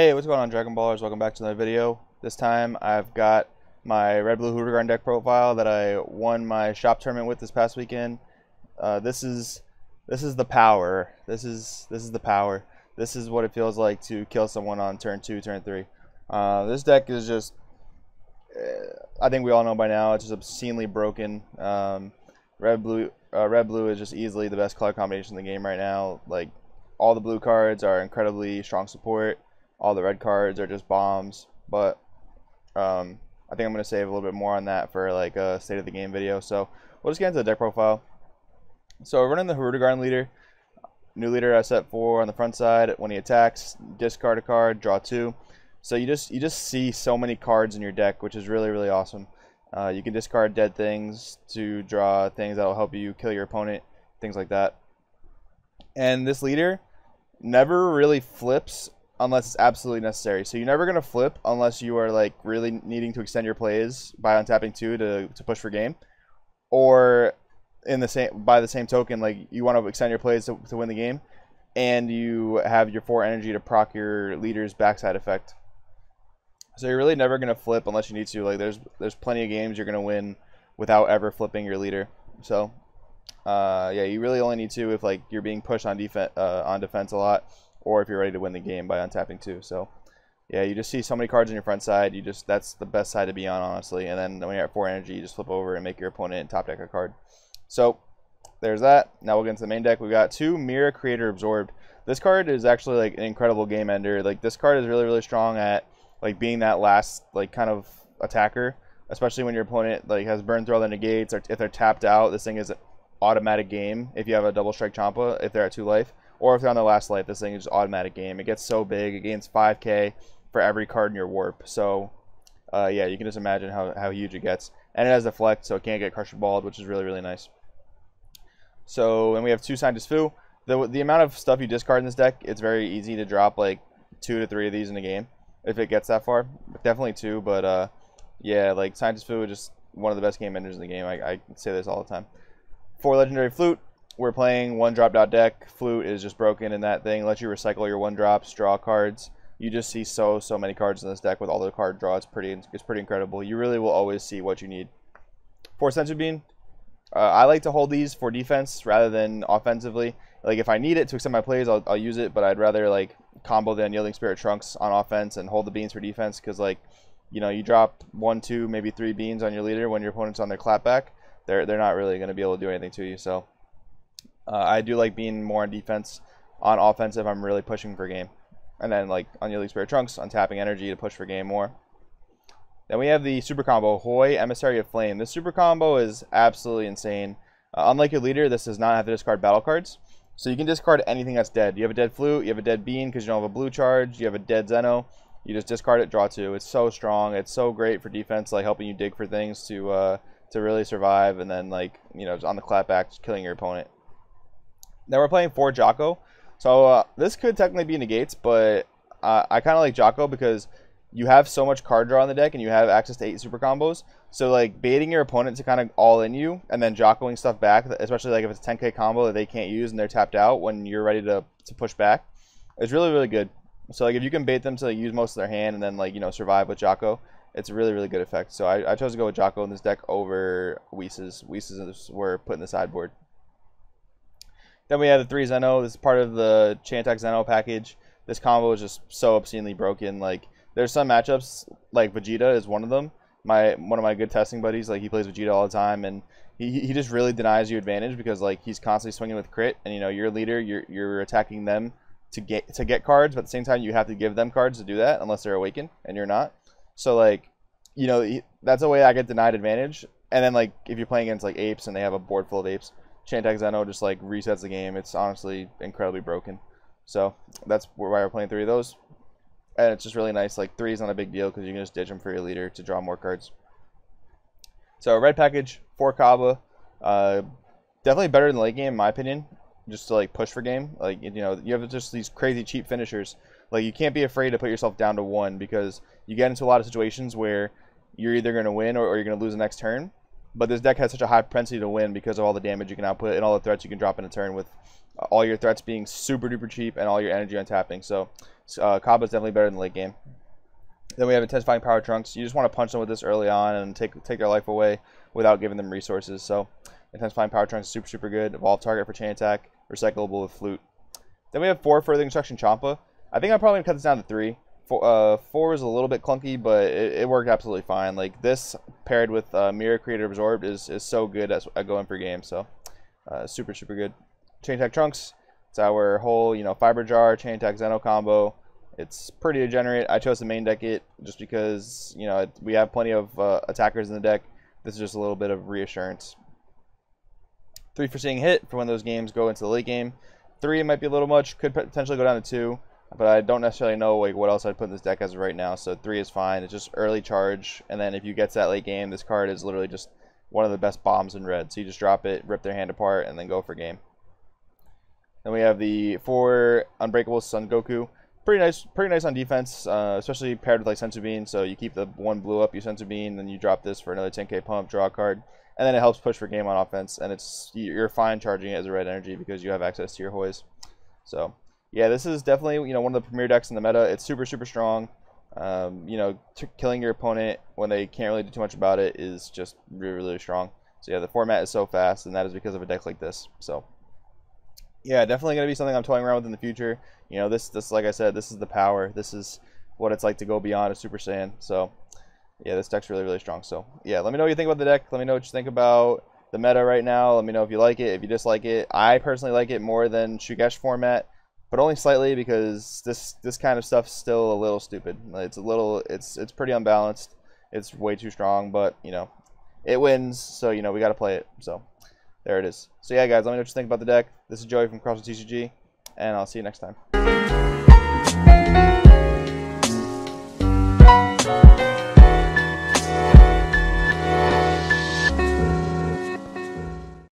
Hey, what's going on, Dragon Ballers? Welcome back to another video. This time I've got my red-blue Hirudegarn deck profile that I won my shop tournament with this past weekend. This is the power. This is the power. This is what it feels like to kill someone on turn 2, turn 3. This deck is just, I think we all know by now, it's just obscenely broken. Red-blue is just easily the best color combination in the game right now. Like, all the blue cards are incredibly strong support. All the red cards are just bombs, but I think I'm going to save a little bit more on that for like a state of the game video. So we'll just get into the deck profile. So we're running the Hirudegarn leader. New leader I set 4 on the front side. When he attacks, discard a card, draw 2. So you just see so many cards in your deck, which is really awesome. You can discard dead things to draw things that will help you kill your opponent, things like that. And this leader never really flips unless it's absolutely necessary. So you're never going to flip unless you are like really needing to extend your plays by untapping 2 to push for game, or by the same token, like you want to extend your plays to win the game, and you have your 4 energy to proc your leader's backside effect. So you're really never going to flip unless you need to. Like there's plenty of games you're going to win without ever flipping your leader. So yeah, you really only need to if like you're being pushed on defense a lot, or if you're ready to win the game by untapping 2. So yeah, you just see so many cards on your front side. That's the best side to be on, honestly. And then when you're at 4 energy, you just flip over and make your opponent top deck a card. So there's that. Now we'll get into the main deck. We got 2 Mirror Creator Absorbed. This card is actually like an incredible game ender. Like this card is really strong at like being that last like kind of attacker, especially when your opponent like has burned through all their negates, or if they're tapped out. This thing is an automatic game if you have a double strike Champa, if they're at 2 life. Or if they're on their last life, this thing is just automatic game. It gets so big. It gains 5k for every card in your warp. So, yeah, you can just imagine how huge it gets. And it has deflect, so it can't get crusher balled, which is really nice. So, and we have 2 Scientist Fu. The amount of stuff you discard in this deck, it's very easy to drop like 2 to 3 of these in a game if it gets that far. Definitely 2, but yeah, like Scientist Fu is just one of the best game enders in the game. I say this all the time. 4 Legendary Flute. We're playing 1 drop out deck. Flute is just broken in that thing. Lets you recycle your 1 drops, draw cards. You just see so many cards in this deck with all the card draw. It's pretty incredible. You really will always see what you need. 4 Senzu Bean. I like to hold these for defense rather than offensively. Like if I need it to extend my plays, I'll use it. But I'd rather like combo the Unyielding Spirit Trunks on offense and hold the beans for defense, because like you drop 1, 2, maybe 3 beans on your leader when your opponent's on their clapback. They're not really going to be able to do anything to you. So. I do like being more on defense. On offensive, I'm really pushing for game. And then, like, Unyielding Spirit Trunks, untapping energy to push for game more. Then we have the super combo, Hoi, Emissary of Flame. This super combo is absolutely insane. Unlike your leader, this does not have to discard battle cards. So you can discard anything that's dead. You have a dead Flute, you have a dead Bean because you don't have a blue charge, you have a dead Zeno. You just discard it, draw 2. It's so strong. It's so great for defense, like helping you dig for things to really survive. And then, like, on the clapback, just killing your opponent. Then we're playing 4 Jocko. So this could technically be negates, but I kind of like Jocko because you have so much card draw on the deck and you have access to 8 super combos. So like baiting your opponent to kind of all in you and then Jockoing stuff back, especially like if it's a 10k combo that they can't use and they're tapped out when you're ready to push back, is really good. So like if you can bait them to like, use most of their hand and then like survive with Jocko, it's a really good effect. So I chose to go with Jocko in this deck over Whis. Whis were put in the sideboard. Then we have the 3 Zeno. This is part of the Chantac Zeno package. This combo is just so obscenely broken. Like, there's some matchups, like Vegeta is one of them. One of my good testing buddies, like he plays Vegeta all the time, and he just really denies you advantage because like he's constantly swinging with crit, and your leader, you're attacking them to get cards, but at the same time you have to give them cards to do that unless they're awakened, and you're not. So like, that's a way I get denied advantage. And then like if you're playing against like apes and they have a board full of apes, Chantac Zeno just like resets the game. It's honestly incredibly broken. So that's why we're playing 3 of those. And it's just really nice. Like 3 is not a big deal because you can just ditch them for your leader to draw more cards. So red package, 4 Kaba. Definitely better than late game in my opinion. Just to like push for game. Like you have just these crazy cheap finishers. Like you can't be afraid to put yourself down to 1 because you get into a lot of situations where you're either going to win or you're going to lose the next turn. But this deck has such a high propensity to win because of all the damage you can output and all the threats you can drop in a turn, with all your threats being super duper cheap and all your energy on tapping. So Kaba's definitely better than late game. Then we have Intensifying Power Trunks. You just want to punch them with this early on and take their life away without giving them resources. So Intensifying Power Trunks is super, super good. Evolve target for chain attack. Recyclable with Flute. Then we have 4 Further Construction Champa. I think I'm probably going to cut this down to 3. 4 is a little bit clunky, but it worked absolutely fine. Like, this paired with Mirror Creator Absorbed is so good at going for games. So super, super good. Chain attack Trunks. It's our whole, Fiber Jar, Chain attack Zeno combo. It's pretty degenerate. I chose to main deck it just because, we have plenty of attackers in the deck. This is just a little bit of reassurance. 3 Foreseeing Hit for when those games go into the late game. 3 might be a little much. Could potentially go down to 2. But I don't necessarily know what else I'd put in this deck as of right now. So 3 is fine. It's just early charge. And then if you get to that late game, this card is literally just one of the best bombs in red. So you just drop it, rip their hand apart, and then go for game. Then we have the 4 Unbreakable Sun Goku. Pretty nice on defense, especially paired with like Senzu Bean. So you keep the 1 blue up, you Senzu Bean, then you drop this for another 10k pump, draw a card, and then it helps push for game on offense. And you're fine charging it as a red energy because you have access to your Hoys. So yeah, this is definitely one of the premier decks in the meta. It's super, super strong. Killing your opponent when they can't really do too much about it is just really, really strong. So yeah, the format is so fast, and that is because of a deck like this. So yeah, definitely going to be something I'm toying around with in the future. This like I said, this is the power. This is what it's like to go beyond a Super Saiyan. So yeah, this deck's really, really strong. So yeah, let me know what you think about the deck. Let me know what you think about the meta right now. Let me know if you like it, if you dislike it. I personally like it more than Shugesh format, but only slightly because this kind of stuff's still a little stupid. It's pretty unbalanced. It's way too strong, but it wins, so we got to play it. So there it is. So yeah, guys, let me know what you think about the deck. This is Joey from CrossFit TCG, and I'll see you next time.